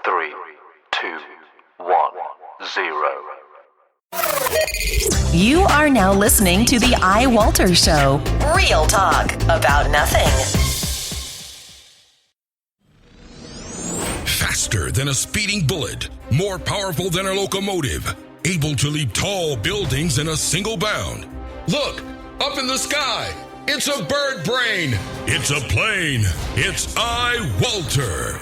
3, 2, 1, 0. You are now listening to the iWalter Show. Real talk about nothing. Faster than a speeding bullet, more powerful than a locomotive, able to leap tall buildings in a single bound. Look, up in the sky, it's a bird brain, it's a plane, it's iWalter.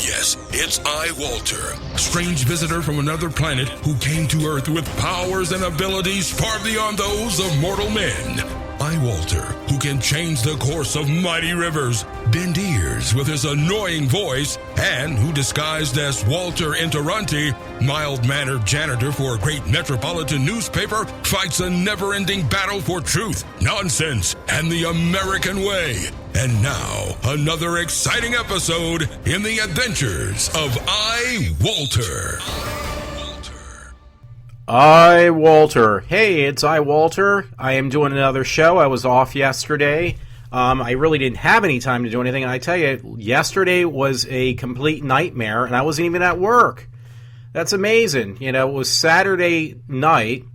Yes, it's iWalter, strange visitor from another planet who came to Earth with powers and abilities far beyond those of mortal men. iWalter, who can change the course of mighty rivers, bend ears with his annoying voice, and who disguised as Walter Interranti, mild-mannered janitor for a great metropolitan newspaper, fights a never-ending battle for truth, nonsense, and the American way. And now, another exciting episode in the adventures of iWalter. iWalter. Hey, it's iWalter. I am doing another show. I was off yesterday. I really didn't have any time to do anything. And I tell you, yesterday was a complete nightmare, and I wasn't even at work. That's amazing. You know, it was Saturday night.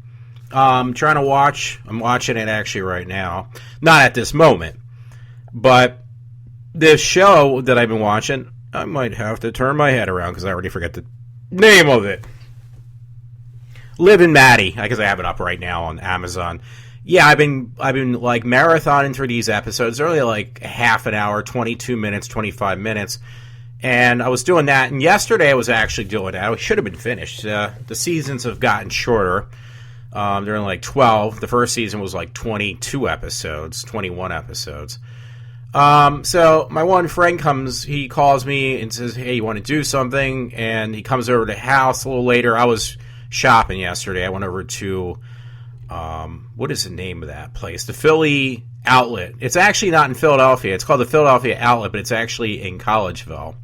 I'm watching it actually right now. Not at this moment. But this show that I've been watching, I might have to turn my head around because I already forgot the name of it. Liv and Maddie, because I have it up right now on Amazon. Yeah, I've been like marathoning through these episodes. They're only like half an hour, 22 minutes, 25 minutes. And I was doing that. And yesterday I was actually doing that. I should have been finished. The seasons have gotten shorter. They're like 12. The first season was like 22 episodes, 21 episodes. So my one friend he calls me and says, hey, you want to do something? And he comes over to the house a little later. I was shopping yesterday. I went over to, what is the name of that place? The Philly Outlet. It's actually not in Philadelphia. It's called the Philadelphia Outlet, but it's actually in Collegeville.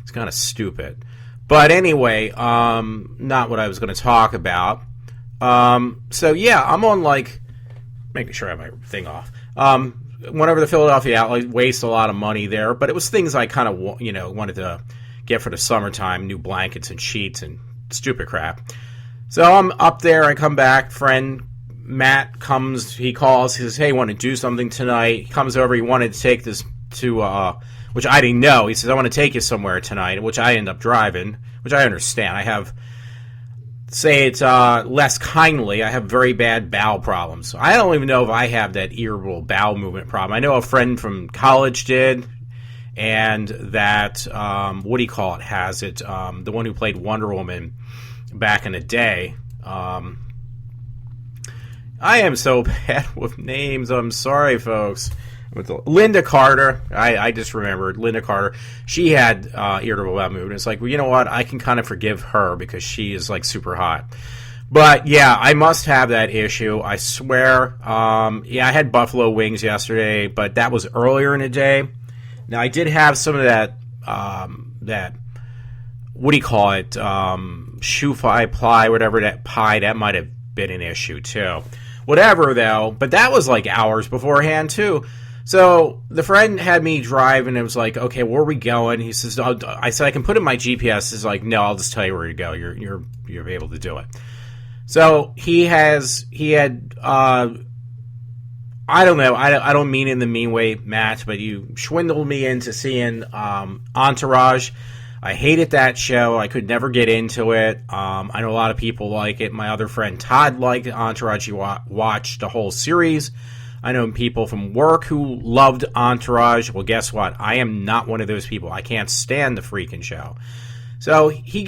It's kind of stupid. But anyway, not what I was going to talk about. So yeah, I'm on making sure I have my thing off. Went over to the Philadelphia Outlet, waste a lot of money there, but it was things I kind of, wanted to get for the summertime, new blankets and sheets and stupid crap. So I'm up there, I come back, friend Matt comes, he calls, he says, hey, want to do something tonight? He comes over, he wanted to take this to, which I didn't know. He says, I want to take you somewhere tonight, which I end up driving, which I understand. I have, say it's less kindly, I have very bad bowel problems. I don't even know if I have that irritable bowel movement problem. I know a friend from college did, and that, has it, the one who played Wonder Woman back in the day. I am so bad with names. I'm sorry, folks. Linda Carter. I just remembered Linda Carter. She had irritable bowel movement. It's like, well, you know what? I can kind of forgive her because she is like super hot. But yeah, I must have that issue. I swear. Yeah, I had buffalo wings yesterday, but that was earlier in the day. Now I did have some of that. Shoe pie, whatever, that pie, that might have been an issue too. Whatever though, but that was like hours beforehand too. So the friend had me drive, and it was like, okay, where are we going? He says, I said, I can put in my GPS. He's like, no, I'll just tell you where to go. You're able to do it. So he had, I don't know, I don't mean in the mean way, Matt, but you swindled me into seeing Entourage. I hated that show. I could never get into it. I know a lot of people like it. My other friend Todd liked Entourage. He watched the whole series. I know people from work who loved Entourage. Well, guess what? I am not one of those people. I can't stand the freaking show. So he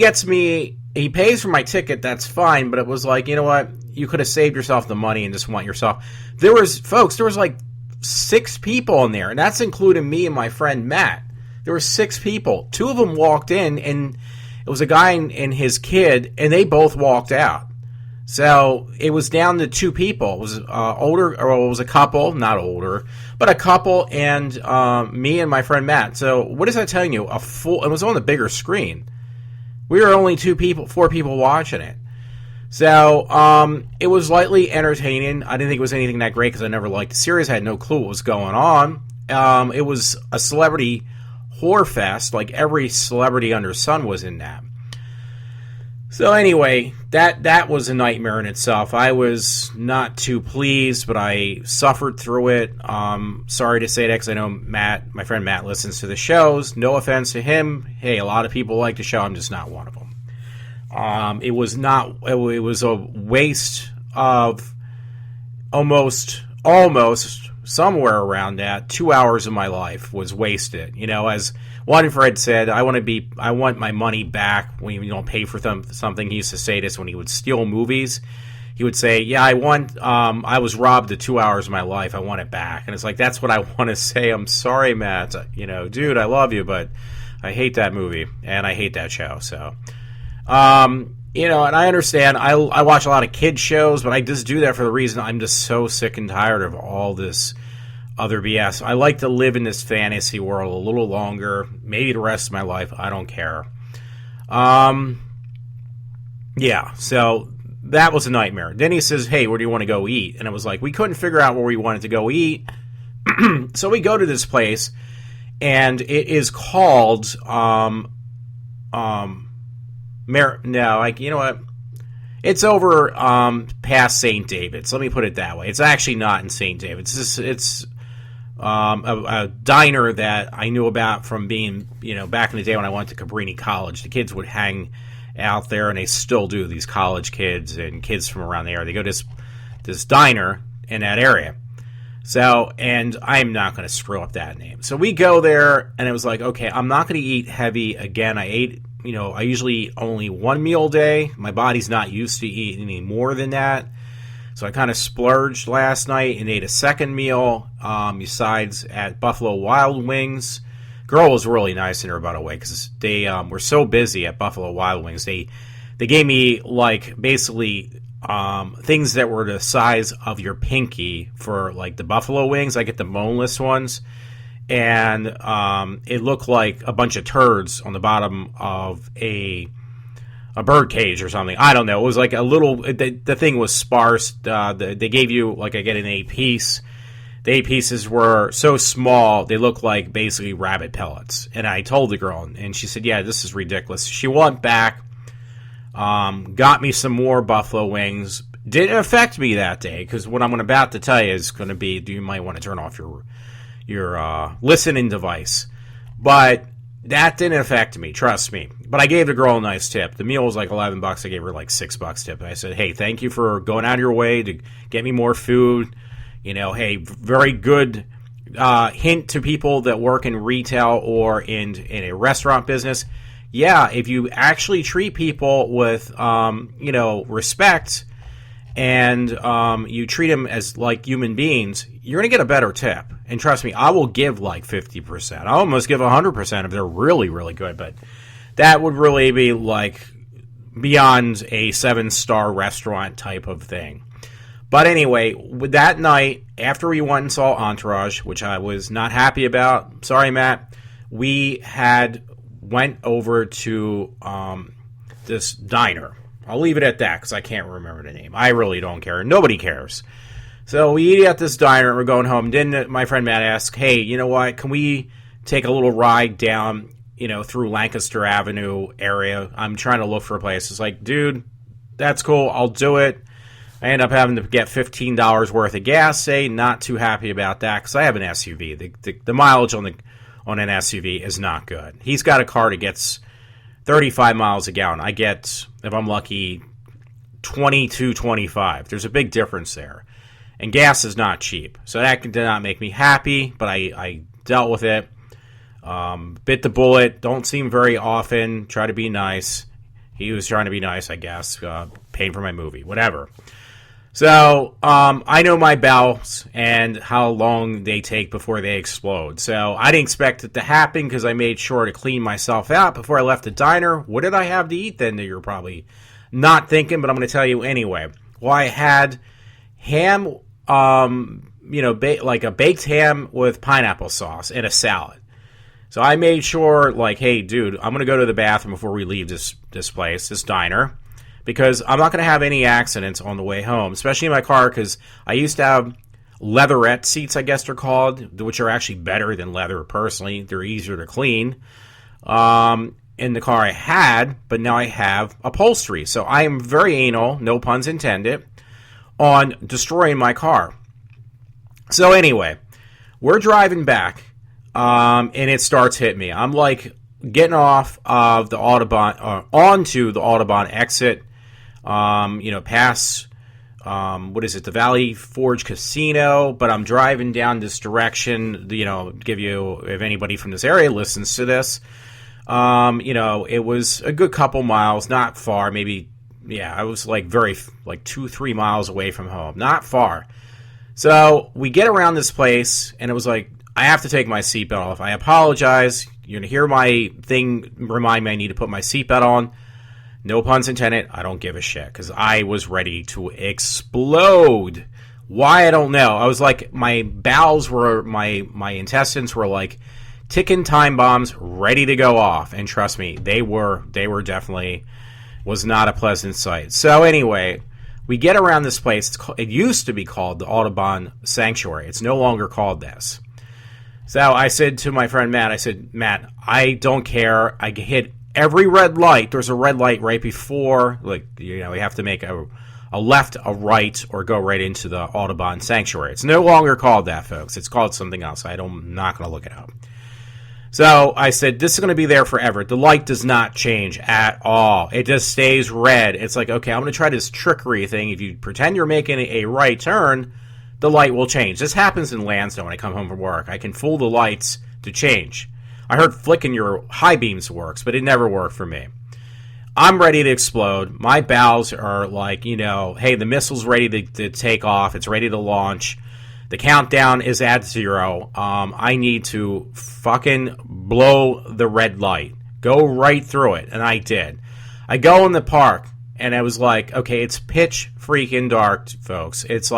pays for my ticket. That's fine. But it was like, you know what? You could have saved yourself the money and just went yourself. There was like 6 people in there, and that's including me and my friend Matt. There were 6 people. 2 of them walked in, and it was a guy and his kid, and they both walked out. So it was down to 2 people. It was it was a couple, not older, but a couple, and me and my friend Matt. So what is that telling you? It was on the bigger screen. We were only 4 people watching it. So it was lightly entertaining. I didn't think it was anything that great because I never liked the series. I had no clue what was going on. It was a celebrity whore fest. Like every celebrity under sun was in that. So anyway, that was a nightmare in itself. I was not too pleased, but I suffered through it. Sorry to say that because I know Matt, my friend Matt, listens to the shows. No offense to him. Hey, a lot of people like the show. I'm just not one of them. It was a waste of almost somewhere around that 2 hours of my life was wasted. You know, as one friend said, I want my money back when you don't pay for something. He used to say this when he would steal movies. He would say, yeah, I was robbed of 2 hours of my life. I want it back. And it's like, that's what I want to say. I'm sorry, Matt. You know, dude, I love you, but I hate that movie and I hate that show. So, you know, and I understand. I watch a lot of kids shows, but I just do that for the reason I'm just so sick and tired of all this other BS. I like to live in this fantasy world a little longer, maybe the rest of my life. I don't care. Yeah, so that was a nightmare. Then he says, hey, where do you want to go eat? And it was like, we couldn't figure out where we wanted to go eat. So we go to this place, and it is called, you know what? It's over past St. David's. Let me put it that way. It's actually not in St. David's. It's a diner that I knew about from being, you know, back in the day when I went to Cabrini College. The kids would hang out there, and they still do, these college kids and kids from around the area. They go to this diner in that area. So, and I'm not going to screw up that name. So we go there, and it was like, okay, I'm not going to eat heavy again. I usually eat only one meal a day. My body's not used to eating any more than that. So I kind of splurged last night and ate a second meal, besides at Buffalo Wild Wings. Girl was really nice in her about a way because they were so busy at Buffalo Wild Wings. They gave me, like, basically things that were the size of your pinky for, like, the buffalo wings. I get the boneless ones. And it looked like a bunch of turds on the bottom of a bird cage or something. I don't know. It was like a little... The thing was sparse. They gave you, like, I get an 8-piece. The 8 pieces were so small, they looked like basically rabbit pellets. And I told the girl, and she said, yeah, this is ridiculous. She went back, got me some more buffalo wings. Didn't affect me that day, because what I'm about to tell you is going to be, you might want to turn off your listening device. But that didn't affect me, trust me. But I gave the girl a nice tip. The meal was like $11. I gave her like $6 tip. I said, hey, thank you for going out of your way to get me more food. You know, hey, very good hint to people that work in retail or in a restaurant business. Yeah, if you actually treat people with, respect, and you treat them as like human beings, you're going to get a better tip. And trust me, I will give like 50%. I'll almost give 100% if they're really, really good. But that would really be like beyond a 7-star restaurant type of thing. But anyway, with that night, after we went and saw Entourage, which I was not happy about, sorry, Matt, we went over to this diner. I'll leave it at that because I can't remember the name. I really don't care. Nobody cares. So we eat at this diner and we're going home. Then my friend Matt asked, hey, you know what? Can we take a little ride down, through Lancaster Avenue area? I'm trying to look for a place. It's like, dude, that's cool. I'll do it. I end up having to get $15 worth of gas, not too happy about that because I have an SUV. The mileage on an SUV is not good. He's got a car that gets 35 miles a gallon. I get, if I'm lucky, 22, 25. There's a big difference there. And gas is not cheap. So that did not make me happy, but I dealt with it. Bit the bullet. Don't see him very often. Try to be nice. He was trying to be nice, I guess. Paid for my movie. Whatever. So, I know my bowels and how long they take before they explode. So, I didn't expect it to happen because I made sure to clean myself out before I left the diner. What did I have to eat then that you're probably not thinking, but I'm going to tell you anyway. Well, I had ham, like a baked ham with pineapple sauce and a salad. So, I made sure, like, hey, dude, I'm going to go to the bathroom before we leave this place, this diner. Because I'm not going to have any accidents on the way home, especially in my car, because I used to have leatherette seats, I guess they're called, which are actually better than leather personally. They're easier to clean. In the car I had, but now I have upholstery. So I am very anal, no puns intended, on destroying my car. So anyway, we're driving back, and it starts hitting me. I'm like getting off of the Autobahn, onto the Autobahn exit, past, the Valley Forge Casino, but I'm driving down this direction, give you, if anybody from this area listens to this, it was a good couple miles, not far, maybe, I was like 2-3 miles away from home, not far. So we get around this place, and it was like, I have to take my seatbelt off. I apologize. You're going to hear my thing remind me I need to put my seatbelt on. No puns intended. I don't give a shit, because I was ready to explode. Why, I don't know. I was like, my bowels were, my intestines were like ticking time bombs ready to go off. And trust me, they were definitely, was not a pleasant sight. So anyway, we get around this place. It used to be called the Autobahn Sanctuary. It's no longer called this. So I said to my friend Matt, Matt, I don't care. I hit every red light. There's a red light right before, we have to make a left, a right, or go right into the Autobahn Sanctuary. It's no longer called that, folks. It's called something else. I'm not going to look it up. So I said, this is going to be there forever. The light does not change at all. It just stays red. It's like, okay, I'm going to try this trickery thing. If you pretend you're making a right turn, the light will change. This happens in Lansdowne when I come home from work. I can fool the lights to change. I heard flicking your high beams works, but it never worked for me. I'm ready to explode. My bowels are like, hey, the missile's ready to take off. It's ready to launch. The countdown is at 0. I need to fucking blow the red light. Go right through it. And I did. I go in the park, and I was like, okay, it's pitch freaking dark, folks. It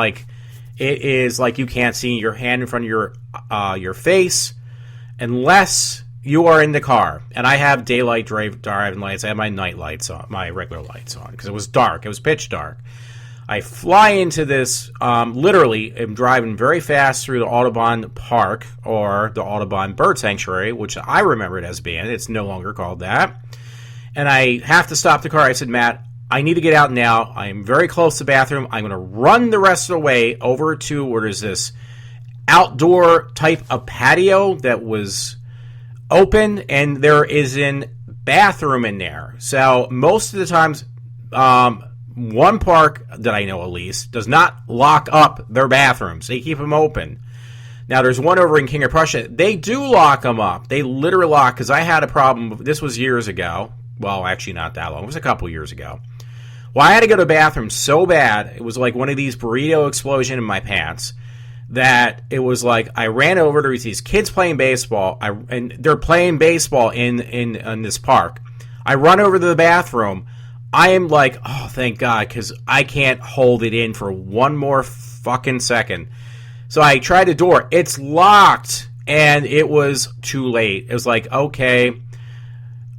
is like you can't see your hand in front of your face unless you are in the car. And I have daylight driving lights. I have my night lights on, my regular lights on, because it was dark. It was pitch dark. I fly into this, literally, I'm driving very fast through the Autobahn Park, or the Autobahn Bird Sanctuary, which I remember it as being. It's no longer called that. And I have to stop the car. I said, Matt, I need to get out now. I am very close to the bathroom. I'm going to run the rest of the way over to where there's this outdoor type of patio that was open, and there is a bathroom in there. So most of the times, one park that I know at least does not lock up their bathrooms. They keep them open. Now, there's one over in King of Prussia. They do lock them up. They literally lock, because I had a problem. This was years ago. Well, actually not that long. It was a couple years ago. Well, I had to go to the bathroom so bad. It was like one of these burrito explosion in my pants that it was like I ran over. There was these kids playing baseball, and they're playing baseball in this park. I run over to the bathroom. I am like, oh, thank God, because I can't hold it in for one more fucking second. So I tried the door. It's locked, and it was too late. It was like, okay,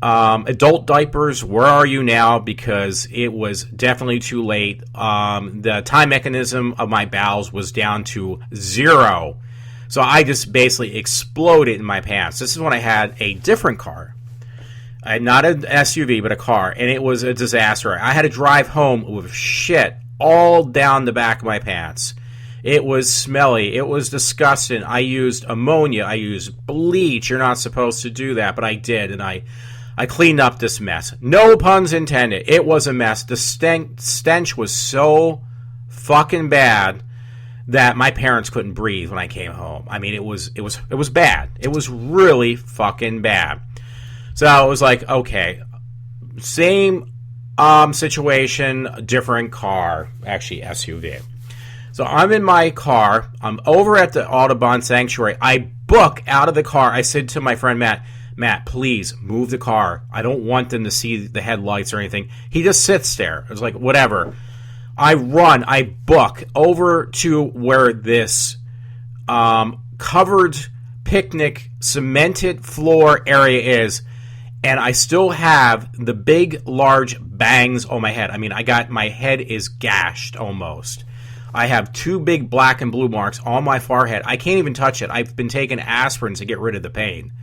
adult diapers, where are you now? Because it was definitely too late. The time mechanism of my bowels was down to 0. So I just basically exploded in my pants. This is when I had a different car. Not an SUV, but a car, and it was a disaster. I had to drive home with shit all down the back of my pants. It was smelly. It was disgusting. I used ammonia. I used bleach. You're not supposed to do that, but I did, and I cleaned up this mess. No puns intended. It was a mess. The stench was so fucking bad that my parents couldn't breathe when I came home. I mean, it was bad. It was really fucking bad. So it was like, okay, same situation, different car, actually SUV. So I'm in my car. I'm over at the Autobahn Sanctuary. I book out of the car. I said to my friend Matt, please move the car. I don't want them to see the headlights or anything. He just sits there. It was like, whatever. I book over to where this covered picnic cemented floor area is. And I still have the big, large bangs on my head. I mean, my head is gashed almost. I have 2 big black and blue marks on my forehead. I can't even touch it. I've been taking aspirin to get rid of the pain.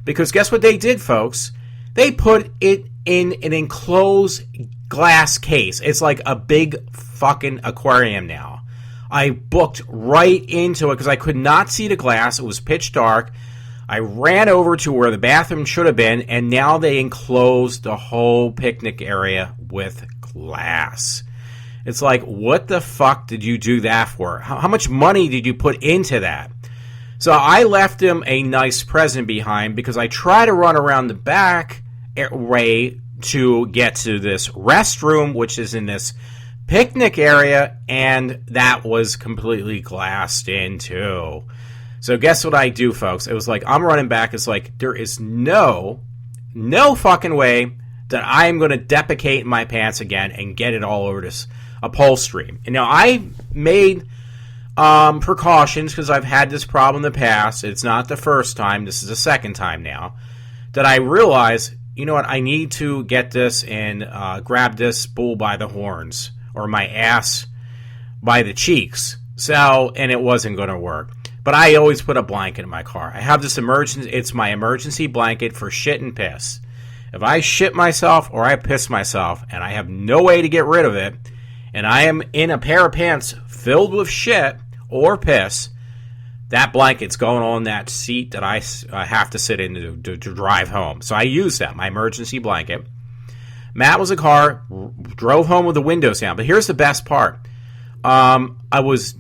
Because guess what they did, folks? They put it in an enclosed glass case. It's like a big fucking aquarium now. I booked right into it because I could not see the glass. It was pitch dark. I ran over to where the bathroom should have been, and now they enclosed the whole picnic area with glass. It's like, what the fuck did you do that for? How much money did you put into that? So I left him a nice present behind because I try to run around the back way to get to this restroom, which is in this picnic area, and that was completely glassed in too. So guess what I do, folks? It was like, I'm running back. It's like, there is no fucking way that I am going to defecate in my pants again and get it all over this upholstery. And now I made precautions because I've had this problem in the past. It's not the first time. This is the second time now that I realize, you know what, I need to get this and grab this bull by the horns or my ass by the cheeks. So, and it wasn't going to work. But I always put a blanket in my car. I have this it's my emergency blanket for shit and piss. If I shit myself or I piss myself and I have no way to get rid of it, and I am in a pair of pants filled with shit or piss, that blanket's going on that seat that I have to sit in to drive home. So I use that, my emergency blanket. Matt was in the car, drove home with the windows down. But here's the best part. I was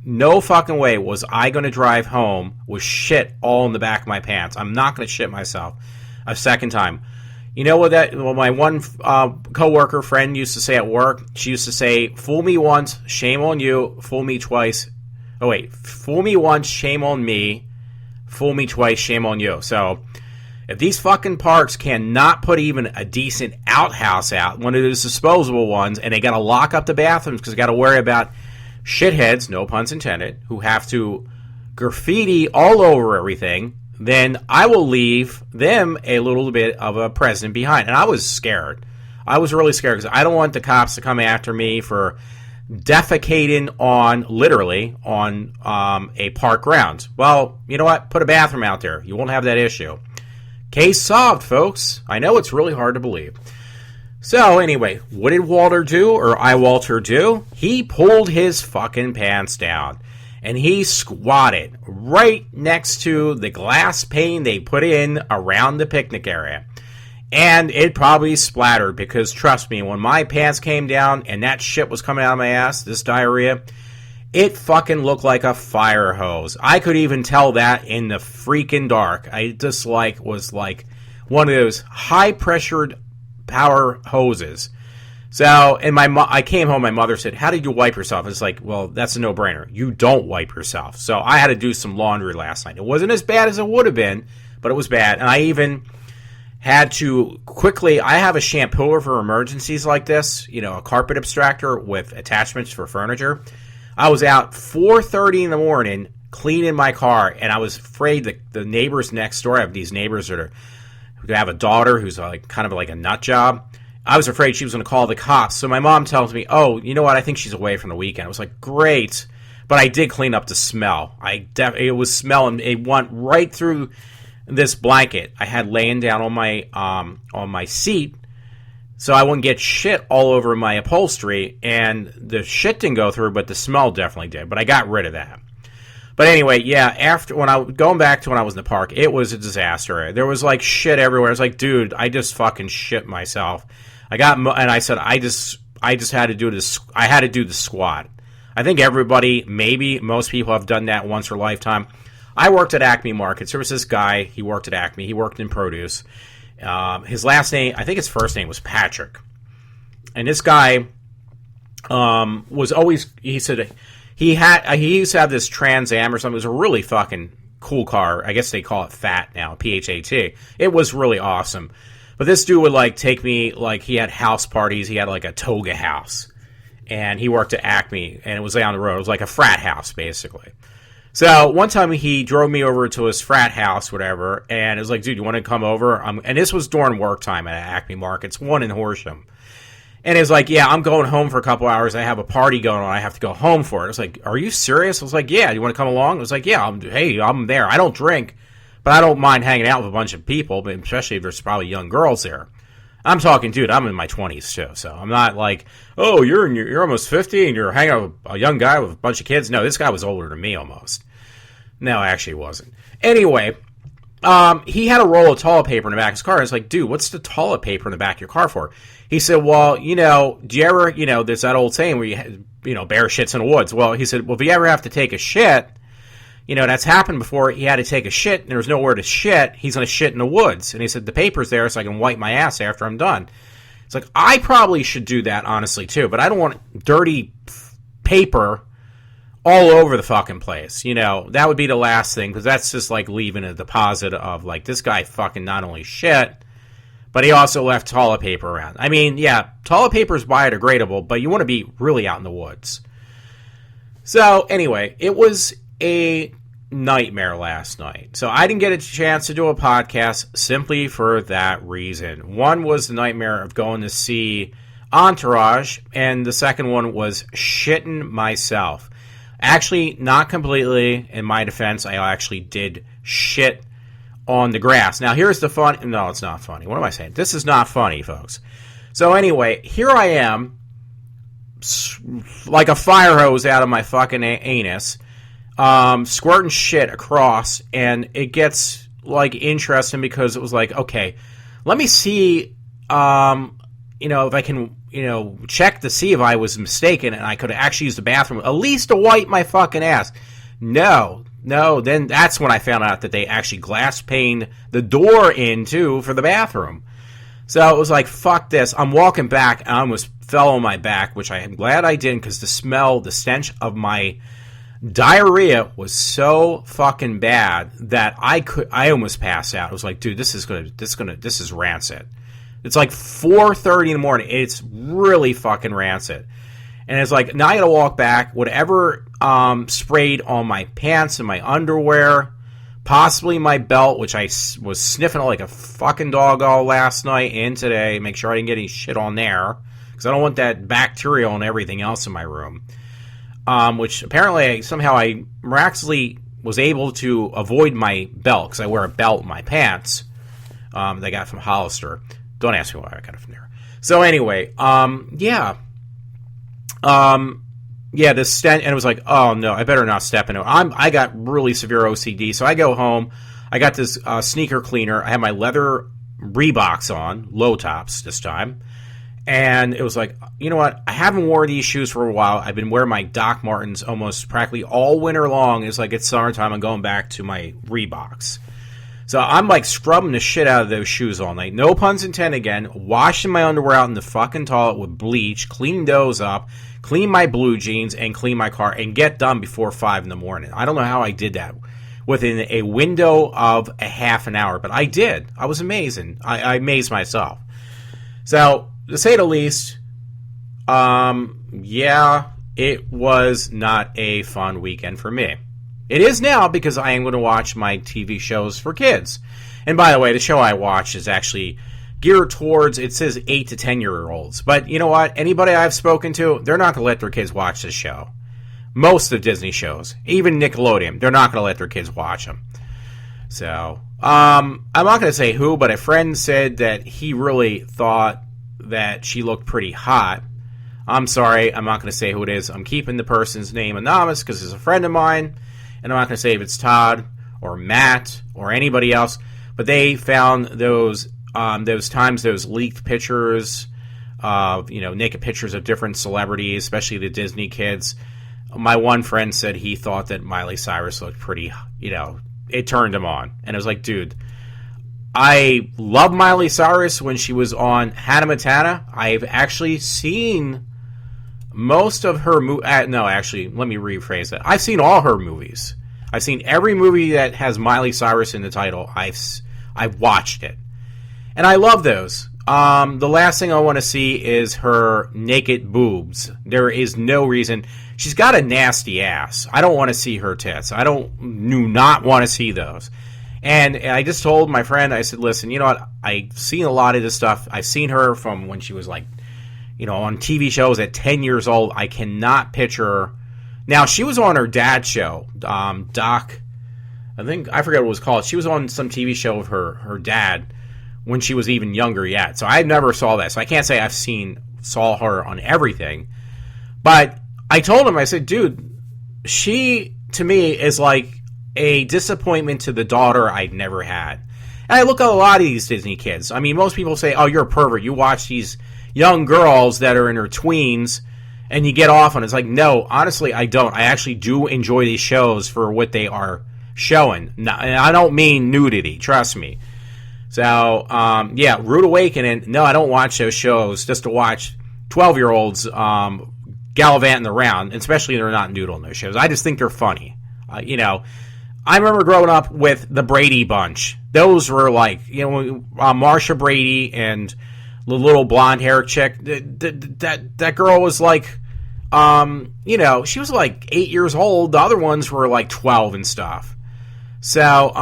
no fucking way was I going to drive home with shit all in the back of my pants. I'm not going to shit myself a second time. You know what my one coworker friend used to say at work? She used to say, fool me once, shame on you. Fool me twice. Oh, wait. Fool me once, shame on me. Fool me twice, shame on you. So, if these fucking parks cannot put even a decent outhouse out, one of those disposable ones, and they got to lock up the bathrooms because they got to worry about shitheads, no puns intended, who have to graffiti all over everything, then I will leave them a little bit of a present behind. And I was scared. I was really scared because I don't want the cops to come after me for defecating literally on a park grounds. Well, you know what? Put a bathroom out there. You won't have that issue. Case solved, folks. I know it's really hard to believe. So anyway, what did Walter do, or iWalter do? He pulled his fucking pants down. And he squatted right next to the glass pane they put in around the picnic area. And it probably splattered because, trust me, when my pants came down and that shit was coming out of my ass, this diarrhea, it fucking looked like a fire hose. I could even tell that in the freaking dark. I just was like one of those high-pressured power hoses. So, and I came home, my mother said, how did you wipe yourself? It's like, well, that's a no-brainer. You don't wipe yourself. So I had to do some laundry last night. It wasn't as bad as it would have been, but it was bad. And I even had to quickly, I have a shampooer for emergencies like this, a carpet abstractor with attachments for furniture. I was out 4:30 in the morning cleaning my car, and I was afraid that the neighbors next door, I have these neighbors who have a daughter who's kind of like a nut job. I was afraid she was going to call the cops. So my mom tells me, oh, you know what? I think she's away from the weekend. I was like, great. But I did clean up the smell. It was smelling. It went right through this blanket I had laying down on my seat so I wouldn't get shit all over my upholstery. And the shit didn't go through, but the smell definitely did. But I got rid of that. But anyway, yeah, going back to when I was in the park, it was a disaster. There was shit everywhere. I was like, dude, I just fucking shit myself. I said, I just had to do this. I had to do the squat. I think everybody, maybe most people have done that once in their lifetime. I worked at Acme Markets. There was this guy. He worked at Acme. He worked in produce. His last name, I think his first name was Patrick. And this guy was always, he said, he used to have this Trans Am or something. It was a really fucking cool car. I guess they call it FAT now, PHAT. It was really awesome. But this dude would take me, he had house parties. He had a toga house. And he worked at Acme, and it was down the road. It was like a frat house, basically. So one time he drove me over to his frat house, whatever, and it was like, dude, you want to come over? And this was during work time at Acme Markets, one in Horsham. And it's like, yeah, I'm going home for a couple hours. I have a party going on. I have to go home for it. It's like, are you serious? I was like, yeah, you want to come along? I was like, yeah, I'm there. I don't drink, but I don't mind hanging out with a bunch of people, but especially if there's probably young girls there. I'm talking, dude, I'm in my 20s too, so I'm not like, oh, you're almost 50 and you're hanging out with a young guy with a bunch of kids. No, this guy was older than me almost. No, actually, he wasn't. Anyway, he had a roll of toilet paper in the back of his car. I was like, dude, what's the toilet paper in the back of your car for? He said, well, do you ever, there's that old saying where bear shits in the woods. Well, he said, well, if you ever have to take a shit, that's happened before. He had to take a shit, and there was nowhere to shit. He's going to shit in the woods. And he said, the paper's there so I can wipe my ass after I'm done. It's like, I probably should do that, honestly, too. But I don't want dirty paper all over the fucking place. That would be the last thing, because that's just like leaving a deposit of, like, this guy fucking not only shit, but he also left toilet paper around. I mean, yeah, toilet paper is biodegradable, but you want to be really out in the woods. So, anyway, it was a nightmare last night. So I didn't get a chance to do a podcast simply for that reason. One was the nightmare of going to see Entourage, and the second one was shitting myself. Actually, not completely. In my defense, I actually did shit on the grass. Now, here's the fun. No, it's not funny. What am I saying? This is not funny, folks. So anyway, here I am, like a fire hose out of my fucking anus, squirting shit across, and it gets, like, interesting because it was like, okay, let me see, if I can, check to see if I was mistaken and I could actually use the bathroom, at least to wipe my fucking ass. No, then that's when I found out that they actually glass paned the door in, too, for the bathroom. So it was like, fuck this. I'm walking back, and I almost fell on my back, which I am glad I didn't, because the stench of my diarrhea was so fucking bad that I almost passed out. I was like, dude, this is rancid. It's like 4:30 in the morning. It's really fucking rancid. And it's like, now I gotta walk back. Whatever sprayed on my pants and my underwear, possibly my belt, which I was sniffing like a fucking dog all last night and today. Make sure I didn't get any shit on there, because I don't want that bacteria on everything else in my room. Which apparently somehow I miraculously was able to avoid my belt, because I wear a belt in my pants that I got from Hollister. Don't ask me why I got it from there. So anyway, the stench, and it was like, oh no, I better not step in it. I got really severe OCD, so I go home. I got this sneaker cleaner. I had my leather Reeboks on, low tops this time. And it was like, you know what? I haven't worn these shoes for a while. I've been wearing my Doc Martens almost practically all winter long. It's like it's summertime. I'm going back to my Reeboks. So I'm like scrubbing the shit out of those shoes all night. No puns intended again. Washing my underwear out in the fucking toilet with bleach. Cleaning those up. Clean my blue jeans and clean my car. And get done before 5 in the morning. I don't know how I did that within a window of a half an hour. But I did. I was amazing. I amazed myself. So, to say the least, it was not a fun weekend for me. It is now, because I am going to watch my TV shows for kids. And by the way, the show I watch is actually geared towards, it says 8 to 10-year-olds. But you know what? Anybody I've spoken to, they're not going to let their kids watch this show. Most of Disney shows, even Nickelodeon, they're not going to let their kids watch them. So, I'm not going to say who, but a friend said that he really thought that she looked pretty hot. I'm sorry, I'm not going to say who it is. I'm keeping the person's name anonymous because it's a friend of mine, and I'm not going to say if it's Todd or Matt or anybody else, but they found those times, those leaked pictures of, naked pictures of different celebrities, especially the Disney kids. My one friend said he thought that Miley Cyrus looked pretty, it turned him on. And I was like, dude, I love Miley Cyrus when she was on Hannah Montana. I've actually seen most of her let me rephrase that. I've seen all her movies. I've seen every movie that has Miley Cyrus in the title. I've watched it. And I love those. The last thing I want to see is her naked boobs. There is no reason. She's got a nasty ass. I don't want to see her tits. Do not want to see those. And I just told my friend, I said, listen, you know what? I've seen a lot of this stuff. I've seen her from when she was like, on TV shows at 10 years old. I cannot picture. Now, she was on her dad's show, Doc. I forget what it was called. She was on some TV show with her dad when she was even younger yet. So I never saw that. So I can't say saw her on everything. But I told him, I said, dude, she, to me, is like a disappointment to the daughter I'd never had. And I look at a lot of these Disney kids. I mean, most people say, oh, you're a pervert. You watch these young girls that are in their tweens and you get off on it. It's like, no, honestly, I don't. I actually do enjoy these shows for what they are showing. And I don't mean nudity, trust me. So, Rude Awakening, no, I don't watch those shows just to watch 12-year-olds gallivanting around, especially when they're not nude on those shows. I just think they're funny. I remember growing up with the Brady Bunch. Those were like, Marsha Brady and the little blonde-haired chick. That girl was like, she was like 8 years old. The other ones were like 12 and stuff. So,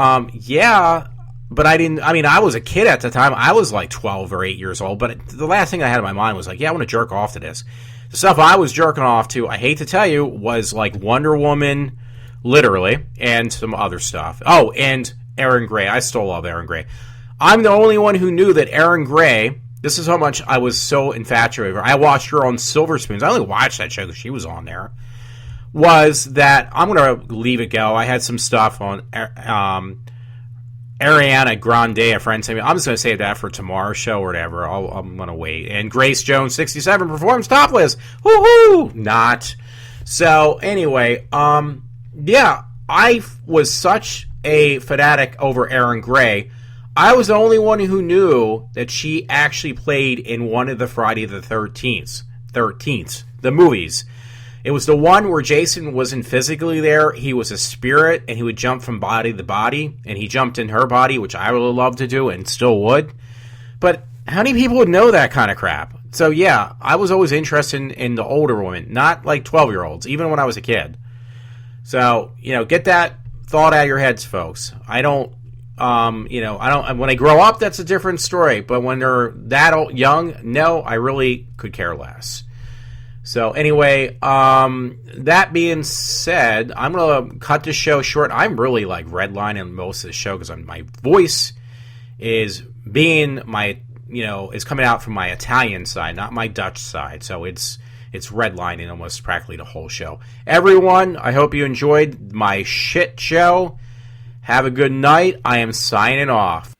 but I was a kid at the time. I was like 12 or 8 years old, but the last thing I had in my mind was like, I want to jerk off to this. The stuff I was jerking off to, I hate to tell you, was like Wonder Woman, literally, and some other stuff. Oh, and Erin Gray. I still love Erin Gray. I'm the only one who knew that Erin Gray, this is how much I was so infatuated with her. I watched her on Silver Spoons. I only watched that show because she was on there. Was that, I'm going to leave it go. I had some stuff on Ariana Grande, a friend sent me. I'm just going to save that for tomorrow's show or whatever. I'm going to wait. And Grace Jones, 67, performs topless. Woohoo! Not. So, anyway, I was such a fanatic over Erin Gray. I was the only one who knew that she actually played in one of the Friday the 13th, the movies. It was the one where Jason wasn't physically there. He was a spirit, and he would jump from body to body, and he jumped in her body, which I would love to do and still would. But how many people would know that kind of crap? So, yeah, I was always interested in the older women, not like 12-year-olds, even when I was a kid. So, get that thought out of your heads, folks. I don't, when I grow up, that's a different story. But when they're that young, no, I really could care less. So anyway, that being said, I'm going to cut the show short. I'm really like redlining most of the show because my voice is being is coming out from my Italian side, not my Dutch side. So it's redlining almost practically the whole show. Everyone, I hope you enjoyed my shit show. Have a good night. I am signing off.